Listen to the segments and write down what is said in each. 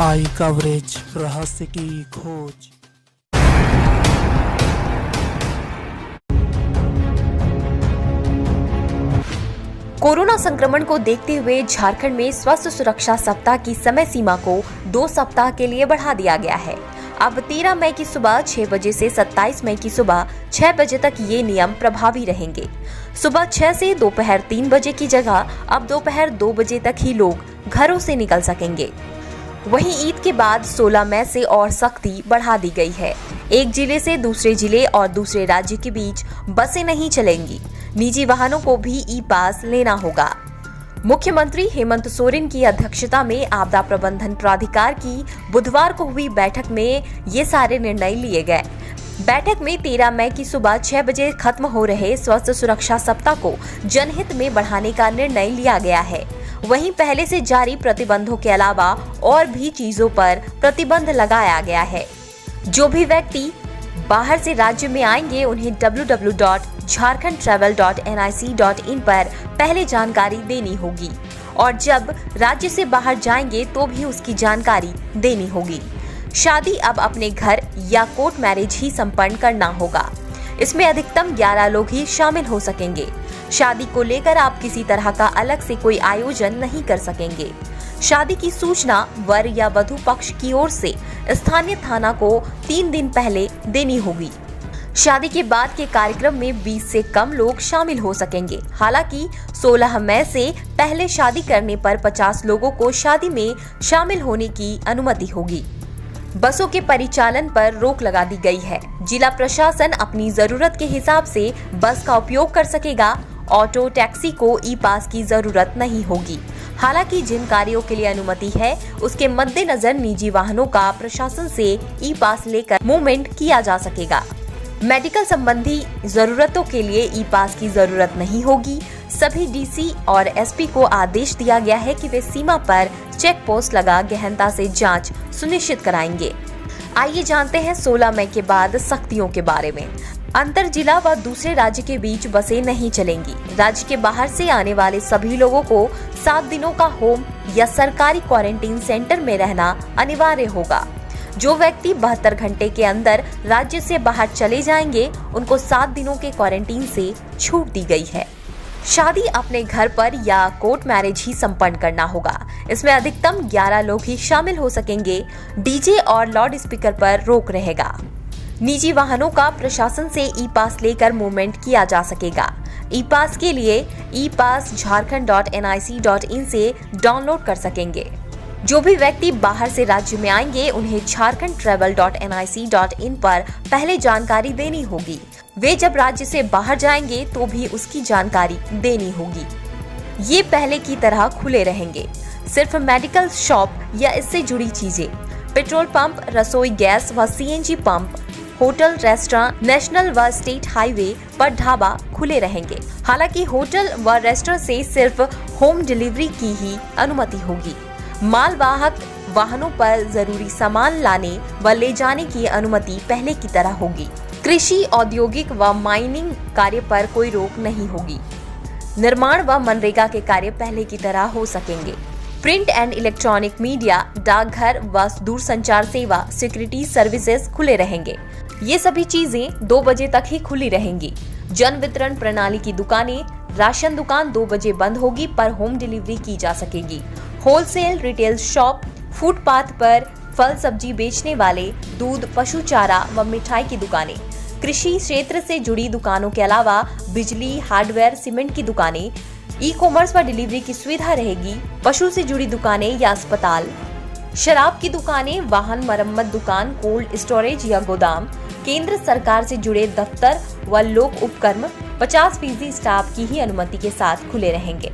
आई coverage, रहस्य की खोज। कोरोना संक्रमण को देखते हुए झारखंड में स्वास्थ्य सुरक्षा सप्ताह की समय सीमा को 2 सप्ताह के लिए बढ़ा दिया गया है। अब 13 मई की सुबह 6 बजे से 27 मई की सुबह 6 बजे तक ये नियम प्रभावी रहेंगे। सुबह 6 से दोपहर 3 बजे की जगह अब दोपहर 2 बजे तक ही लोग घरों से निकल सकेंगे। वहीं ईद के बाद 16 मई से और सख्ती बढ़ा दी गई है। एक जिले से दूसरे जिले और दूसरे राज्य के बीच बसें नहीं चलेंगी। निजी वाहनों को भी ई पास लेना होगा। मुख्यमंत्री हेमंत सोरेन की अध्यक्षता में आपदा प्रबंधन प्राधिकार की बुधवार को हुई बैठक में ये सारे निर्णय लिए गए। बैठक में 13 मई की सुबह 6 बजे खत्म हो रहे स्वास्थ्य सुरक्षा सप्ताह को जनहित में बढ़ाने का निर्णय लिया गया है। वहीं पहले से जारी प्रतिबंधों के अलावा और भी चीजों पर प्रतिबंध लगाया गया है। जो भी व्यक्ति बाहर से राज्य में आएंगे उन्हें www.jharkhandtravel.nic.in पर पहले जानकारी देनी होगी और जब राज्य से बाहर जाएंगे तो भी उसकी जानकारी देनी होगी। शादी अब अपने घर या कोर्ट मैरिज ही संपन्न करना होगा। इसमें अधिकतम 11 लोग ही शामिल हो सकेंगे। शादी को लेकर आप किसी तरह का अलग से कोई आयोजन नहीं कर सकेंगे। शादी की सूचना वर या वधु पक्ष की ओर से स्थानीय थाना को 3 दिन पहले देनी होगी। शादी के बाद के कार्यक्रम में 20 से कम लोग शामिल हो सकेंगे। हालांकि 16 मई से पहले शादी करने पर 50 लोगों को शादी में शामिल होने की अनुमति होगी। बसों के परिचालन पर रोक लगा दी गई है। जिला प्रशासन अपनी जरूरत के हिसाब से बस का उपयोग कर सकेगा। ऑटो टैक्सी को ई पास की जरूरत नहीं होगी। हालांकि जिन कार्यों के लिए अनुमति है उसके मद्देनजर निजी वाहनों का प्रशासन से ई पास लेकर मूवमेंट किया जा सकेगा। मेडिकल संबंधी जरूरतों के लिए ई पास की जरूरत नहीं होगी। सभी डीसी और एसपी को आदेश दिया गया है कि वे सीमा पर चेक पोस्ट लगा गहनता से जांच सुनिश्चित कराएंगे। आइए जानते हैं 16 मई के बाद सख्तियों के बारे में। अंतर जिला व दूसरे राज्य के बीच बसें नहीं चलेंगी। राज्य के बाहर से आने वाले सभी लोगों को 7 दिनों का होम या सरकारी क्वारंटीन सेंटर में रहना अनिवार्य होगा। जो व्यक्ति 72 घंटे के अंदर राज्य से बाहर चले जाएंगे उनको 7 दिनों के क्वारंटीन से छूट दी गई है। शादी अपने घर पर या कोर्ट मैरिज ही संपन्न करना होगा। इसमें अधिकतम 11 लोग ही शामिल हो सकेंगे। डीजे और लाउड स्पीकर पर रोक रहेगा। निजी वाहनों का प्रशासन से ई पास लेकर मूवमेंट किया जा सकेगा। ई पास के लिए e-pass-jharkhand.nic.in से डाउनलोड कर सकेंगे। जो भी व्यक्ति बाहर से राज्य में आएंगे उन्हें jharkhandtravel.nic.in पर पहले जानकारी देनी होगी। वे जब राज्य से बाहर जाएंगे तो भी उसकी जानकारी देनी होगी। ये पहले की तरह खुले रहेंगे। सिर्फ मेडिकल शॉप या इससे जुड़ी चीजें, पेट्रोल पंप, रसोई गैस व CNG pump, hotel, restaurant, national व स्टेट हाईवे पर ढाबा खुले रहेंगे। हालांकि होटल व रेस्टोरेंट से सिर्फ होम डिलीवरी की ही अनुमति होगी। मालवाहक वाहनों पर जरूरी सामान लाने व ले जाने की अनुमति पहले की तरह होगी। कृषि, औद्योगिक व माइनिंग कार्य पर कोई रोक नहीं होगी। निर्माण व मनरेगा के कार्य पहले की तरह हो सकेंगे। प्रिंट एंड इलेक्ट्रॉनिक मीडिया, डाकघर व दूरसंचार सेवा, सिक्योरिटी सर्विसेज खुले रहेंगे। ये सभी चीजें 2 बजे तक ही खुली रहेंगी। जन वितरण प्रणाली की दुकानें, राशन दुकान 2 बजे बंद होगी पर होम डिलीवरी की जा सकेगी। होलसेल रिटेल शॉप, फुटपाथ पर फल सब्जी बेचने वाले, दूध, पशु चारा व मिठाई की दुकानें, कृषि क्षेत्र से जुड़ी दुकानों के अलावा बिजली, हार्डवेयर, सीमेंट की दुकानें, ई कॉमर्स व डिलीवरी की सुविधा रहेगी। पशु से जुड़ी दुकानें या अस्पताल, शराब की दुकानें, वाहन मरम्मत दुकान, कोल्ड स्टोरेज या गोदाम, केंद्र सरकार से जुड़े दफ्तर व लोक उपक्रम 50% स्टाफ की ही अनुमति के साथ खुले रहेंगे।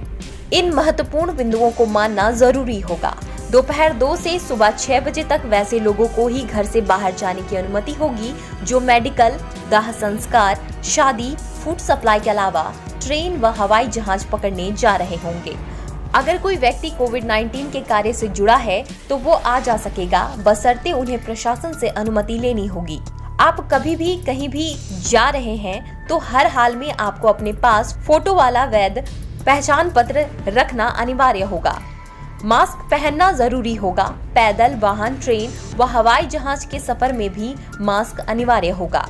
इन महत्वपूर्ण बिंदुओं को मानना जरूरी होगा। दोपहर 2 से सुबह 6 बजे तक वैसे लोगों को ही घर से बाहर जाने की अनुमति होगी जो मेडिकल, दाह संस्कार, शादी, फूड सप्लाई के अलावा ट्रेन व हवाई जहाज पकड़ने जा रहे होंगे। अगर कोई व्यक्ति कोविड-19 के कार्य से जुड़ा है तो वो आ जा सकेगा, बशर्ते उन्हें प्रशासन से अनुमति लेनी होगी। आप कभी भी कहीं भी जा रहे हैं तो हर हाल में आपको अपने पास फोटो वाला वैध पहचान पत्र रखना अनिवार्य होगा। मास्क पहनना जरूरी होगा। पैदल, वाहन, ट्रेन व हवाई जहाज के सफर में भी मास्क अनिवार्य होगा।